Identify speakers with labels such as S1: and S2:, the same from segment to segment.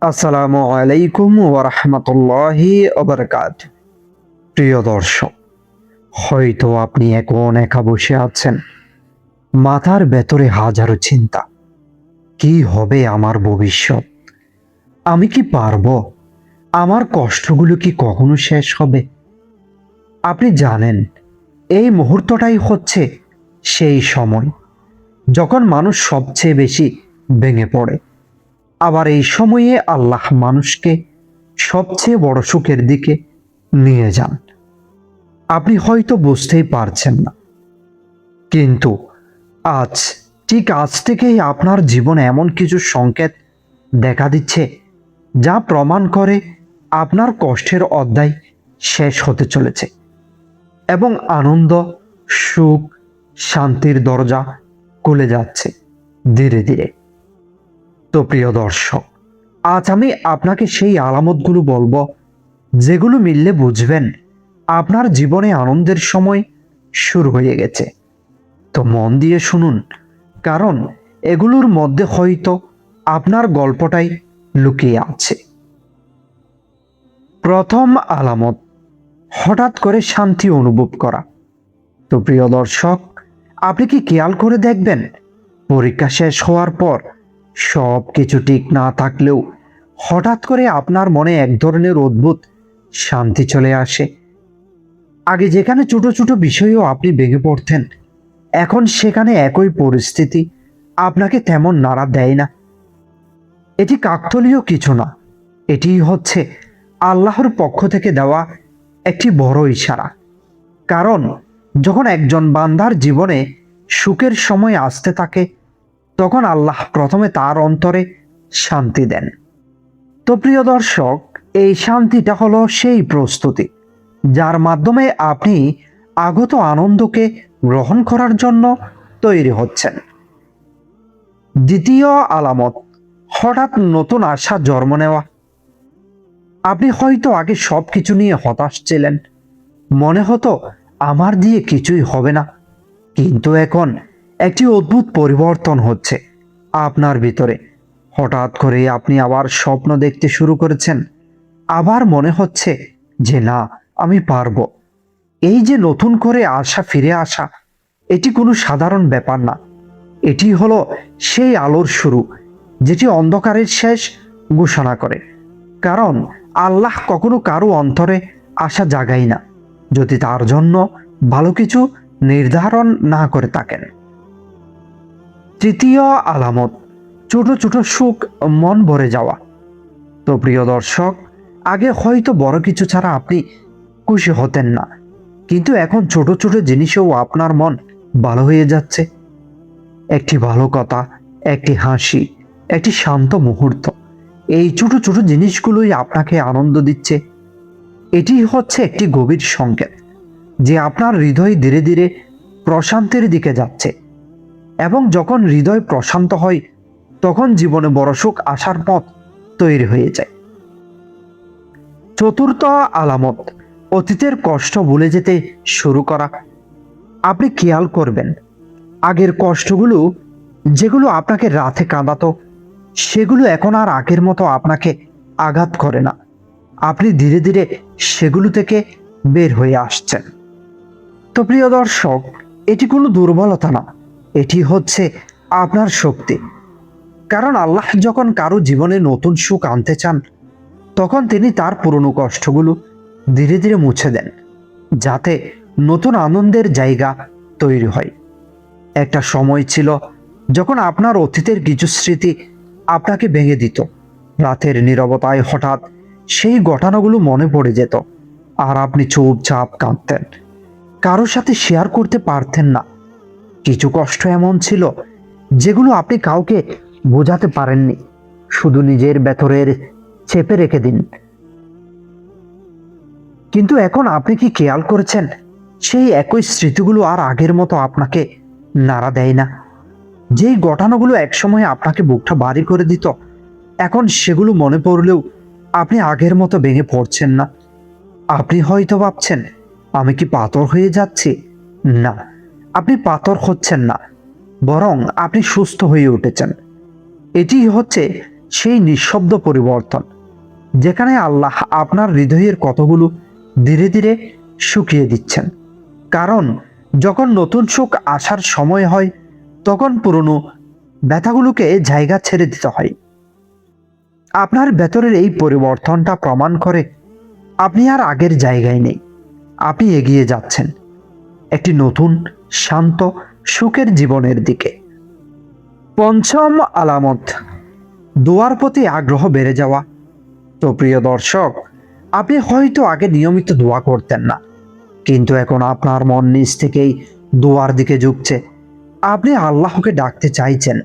S1: আসসালামু আলাইকুম ওয়া রাহমাতুল্লাহি ওয়া বারাকাতুহু। প্রিয় দর্শক, হয়তো আপনি এখন একা বসে আছেন, মাথার ভেতরে হাজারো চিন্তা। কি হবে আমার ভবিষ্যৎ? আমি কি পারবো? আমার কষ্টগুলো কি কখনো শেষ হবে? আপনি জানেন, এই মুহূর্তটাই হচ্ছে সেই সময় যখন মানুষ সবচেয়ে বেশি ভেঙে পড়ে। আবার এই সময়ে আল্লাহ মানুষকে সবচেয়ে বড় সুখের দিকে নিয়ে যান। আপনি হয়তো বুঝতেই পারছেন না, কিন্তু আজ, ঠিক আজ থেকেই আপনার জীবনে এমন কিছু সংকেত দেখা দিচ্ছে যা প্রমাণ করে আপনার কষ্টের অধ্যায় শেষ হতে চলেছে এবং আনন্দ, সুখ, শান্তির দরজা খুলে যাচ্ছে ধীরে ধীরে। তো প্রিয় দর্শক, আজ আমি আপনাকে সেই আলামতগুলো বলবো যেগুলো মিললে বুঝবেন আপনার জীবনে আনন্দের সময় শুরু হয়ে গেছে। তো মন দিয়ে শুনুন, কারণ এগুলোর মধ্যে হয়তো আপনার গল্পটাই লুকিয়ে আছে। প্রথম আলামত, হঠাৎ করে শান্তি অনুভব করা। তো প্রিয় দর্শক, আপনি কি খেয়াল করে দেখবেন, পরীক্ষা শেষ হওয়ার পর সব কিছু ঠিক না থাকলেও হঠাৎ করে আপনার মনে এক ধরনের অদ্ভুত শান্তি চলে আসে। আগে যেখানে ছোট ছোট বিষয়েও আপনি ভেঙে পড়তেন, এখন সেখানে একই পরিস্থিতি আপনাকে তেমন নাড়া দেয় না। এটি কাকতালীয় কিছু না, এটি হচ্ছে আল্লাহর পক্ষ থেকে দেওয়া একটি বড় ইশারা। কারণ যখন একজন বান্দার জীবনে সুখের সময় আসতে থাকে, তখন আল্লাহ প্রথমে তার অন্তরে শান্তি দেন। তো প্রিয় দর্শক, এই শান্তিটা হলো সেই প্রস্তুতি যার মাধ্যমে আপনি আগত আনন্দকে গ্রহণ করার জন্য তৈরি হচ্ছেন। দ্বিতীয় আলামত, হঠাৎ নতুন আশা জন্ম নেওয়া। আপনি হয়তো আগে সবকিছু নিয়ে হতাশ ছিলেন, মনে হতো আমার দিয়ে কিছুই হবে না, কিন্তু এখন একটি অদ্ভুত পরিবর্তন হচ্ছে আপনার ভিতরে। হঠাৎ করে আপনি আবার স্বপ্ন দেখতে শুরু করেছেন, আবার মনে হচ্ছে যে না, আমি পারবো। এই যে নতুন করে আশা ফিরে আসা, এটি কোনো সাধারণ ব্যাপার না, এটি হলো সেই আলোর শুরু যেটি অন্ধকারের শেষ ঘোষণা করে। কারণ আল্লাহ কখনো কারো অন্তরে আশা জাগায় না যদি তার জন্য ভালো কিছু নির্ধারণ না করে থাকেন। তৃতীয় আলামত, ছোট ছোট সুখ মন ভরে যাওয়া। তো প্রিয় দর্শক, আগে হয়তো বড় কিছু ছাড়া আপনি খুশি হতেন না, কিন্তু এখন ছোট ছোট জিনিসেও আপনার মন ভালো হয়ে যাচ্ছে। একটি ভালো কথা, একটি হাসি, একটি শান্ত মুহূর্ত, এই ছোট ছোট জিনিসগুলোই আপনাকে আনন্দ দিচ্ছে। এটি হচ্ছে একটি গভীর সংকেত যে আপনার হৃদয় ধীরে ধীরে প্রশান্তির দিকে যাচ্ছে। এবং যখন হৃদয় প্রশান্ত হয়, তখন জীবনে বড় সুখ আসার পথ তৈরি হয়ে যায়। চতুর্থ আলামত, অতীতের কষ্ট ভুলে যেতে শুরু করা। আপনি খেয়াল করবেন, আগের কষ্টগুলো যেগুলো আপনাকে রাতে কাঁদাতো, সেগুলো এখন আর আগের মতো আপনাকে আঘাত করে না। আপনি ধীরে ধীরে সেগুলো থেকে বের হয়ে আসছেন। তো প্রিয় দর্শক, এটি কোনো দুর্বলতা না, এটি হচ্ছে আপনার শক্তি। কারণ আল্লাহ যখন কারো জীবনে নতুন সুখ আনতে চান, তখন তিনি তার পুরনো কষ্টগুলো ধীরে ধীরে মুছে দেন, যাতে নতুন আনন্দের জায়গা তৈরি হয়। একটা সময় ছিল যখন আপনার অতীতের কিছু স্মৃতি আপনাকে ভেঙে দিত। রাতের নীরবতায় হঠাৎ সেই ঘটনাগুলো মনে পড়ে যেত, আর আপনি চুপচাপ কাঁদতেন, কারো সাথে শেয়ার করতে পারতেন না। কিছু কষ্ট এমন ছিল যেগুলো আপনি কাউকে বোঝাতে পারেননি, শুধু নিজের ভেতরের চেপে রেখে দিন। কিন্তু এখন আপনি কি খেয়াল করেছেন, সেই একই স্মৃতিগুলো আর আগের মতো আপনাকে নাড়া দেয় না? যেই ঘটনাগুলো একসময় আপনাকে বুকটা ভারী করে দিত, এখন সেগুলো মনে পড়লেও আপনি আগের মতো ভেঙে পড়ছেন না। আপনি হয়তো ভাবছেন, আমি কি পাথর হয়ে যাচ্ছি? না, আপনি পাথর হচ্ছেন না, বরং আপনি সুস্থ হয়ে উঠেছেন। এটি হচ্ছে সেই নিঃশব্দ পরিবর্তন, যেখানে আল্লাহ আপনার হৃদয়ের কতগুলো ধীরে ধীরে শুকিয়ে দিচ্ছেন। কারণ যখন নতুন সুখ আসার সময় হয়, তখন পুরনো ব্যথাগুলোকে জায়গা ছেড়ে দিতে হয়। আপনার ভেতরের এই পরিবর্তনটা প্রমাণ করে আপনি আর আগের জায়গায় নেই, আপনি এগিয়ে যাচ্ছেন একটি নতুন শান্ত সুখের জীবনের দিকে। পঞ্চম আলামত, দোয়ার প্রতি আগ্রহ বেড়ে যাওয়া। তো প্রিয় দর্শক, আপনি হয়তো আগে নিয়মিত দোয়া করতেন না, কিন্তু এখন আপনার মন নিজ থেকেই দোয়ার দিকে ঝুঁকছে। আপনি আল্লাহকে ডাকতে চাইছেন,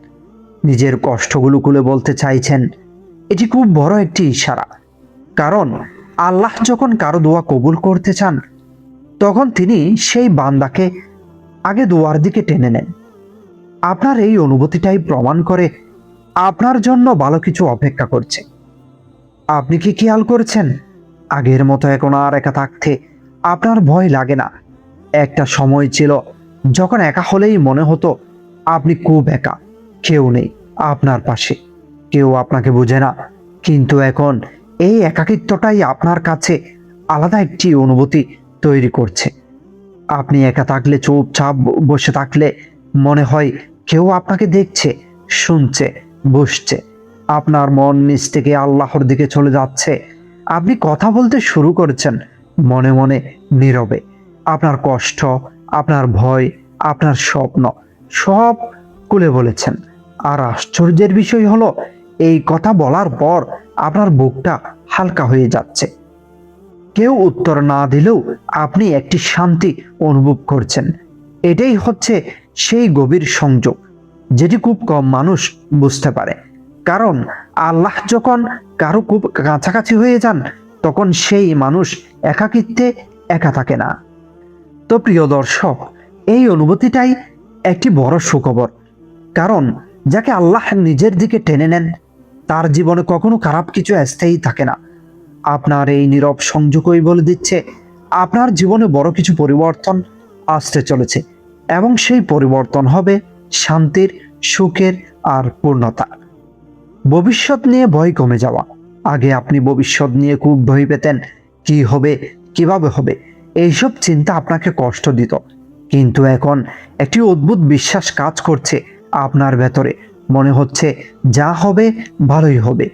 S1: নিজের কষ্টগুলো খুলে বলতে চাইছেন। এটি খুব বড় একটি ইশারা, কারণ আল্লাহ যখন কারো দোয়া কবুল করতে চান, তখন তিনি সেই বান্দাকে আগে দোয়ার দিকে টেনে নেন। আপনার এই অনুভূতিটাই প্রমাণ করে আপনার জন্য ভালো কিছু অপেক্ষা করছে। আপনি কি খেয়াল করছেন, আগের মতো এখন আর একা থাকতে আপনার ভয় লাগে না। একটা সময় ছিল যখন একা হলেই মনে হতো আপনি খুব একা, কেউ নেই আপনার পাশে, কেউ আপনাকে বোঝে না। কিন্তু এখন এই একাকিত্বটাই আপনার কাছে আলাদা একটি অনুভূতি তৈরি করছে। আপনি একা থাকলে, চুপচাপ বসে থাকলে মনে হয় কেউ আপনাকে দেখছে, শুনছে, বসছে। আপনার মন নিজ থেকে আল্লাহর দিকে চলে যাচ্ছে। আপনি কথা বলতে শুরু করেছেন মনে মনে, নীরবে। আপনার কষ্ট, আপনার ভয়, আপনার স্বপ্ন সব খুলে বলেছেন। আর আশ্চর্যের বিষয় হলো, এই কথা বলার পর আপনার বুকটা হালকা হয়ে যাচ্ছে। কেউ উত্তর না দিলেও আপনি একটি শান্তি অনুভব করছেন। এটাই হচ্ছে সেই গভীর সংযোগ, যেটি খুব কম মানুষ বুঝতে পারে। কারণ আল্লাহ যখন কারো খুব কাছাকাছি হয়ে যান, তখন সেই মানুষ একাকিত্বে একা থাকে না। তো প্রিয় দর্শক, এই অনুভূতিটাই একটি বড় সুখবর। কারণ যাকে আল্লাহ নিজের দিকে টেনে নেন, তার জীবনে কখনো খারাপ কিছু স্থায়ী থাকে না। আপনার এই নীরব সংযোগই বলে দিচ্ছে আপনার জীবনে বড় কিছু পরিবর্তন আসতে চলেছে, এবং সেই পরিবর্তন হবে শান্তির, সুখের আর পূর্ণতা। ভবিষ্যৎ নিয়ে ভয় কমে যাওয়া। আগে আপনি ভবিষ্যৎ নিয়ে খুব ভয় পেতেন, কি হবে, কিভাবে হবে, এইসব চিন্তা আপনাকে কষ্ট দিত। কিন্তু এখন একটি অদ্ভুত বিশ্বাস কাজ করছে আপনার ভেতরে। মনে হচ্ছে যা হবে ভালোই হবে।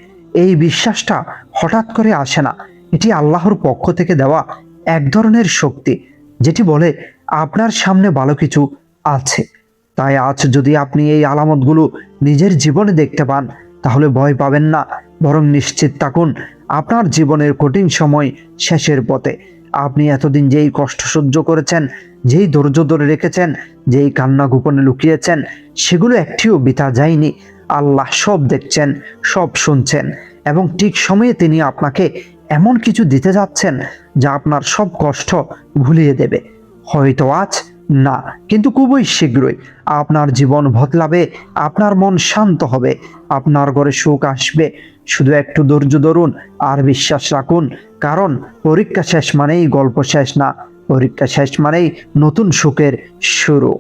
S1: এই বিশ্বাসটা হঠাৎ করে আসে না, এটি আল্লাহর পক্ষ থেকে দেওয়া এক ধরনের শক্তি, যেটি বলে আপনার সামনে ভালো কিছু আছে। তাই আজ যদি আপনি এই আলামতগুলো নিজের জীবনে দেখতে পান, তাহলে ভয় পাবেন না, বরং নিশ্চিত থাকুন আপনার জীবনের কঠিন সময় শেষের পথে। আপনি এতদিন যেই কষ্ট সহ্য করেছেন, যেই ধৈর্য ধরে রেখেছেন, যেই কান্না গোপনে লুকিয়েছেন, সেগুলো একটিও বৃথা যায়নি। আল্লাহ সব দেখছেন, সব শুনছেন, এবং ঠিক সময়ে তিনি আপনাকে এমন কিছু দিতে যাচ্ছেন যা আপনার সব কষ্ট ভুলিয়ে দেবে। হয়তো আজ না, কিন্তু খুবই শীঘ্রই আপনার জীবন বদলাবে, আপনার মন শান্ত হবে, আপনার ঘরে সুখ আসবে। শুধু একটু ধৈর্য ধরুন আর বিশ্বাস রাখুন, কারণ পরীক্ষা শেষ মানেই গল্প শেষ না, পরীক্ষা শেষ মানেই নতুন সুখের শুরু।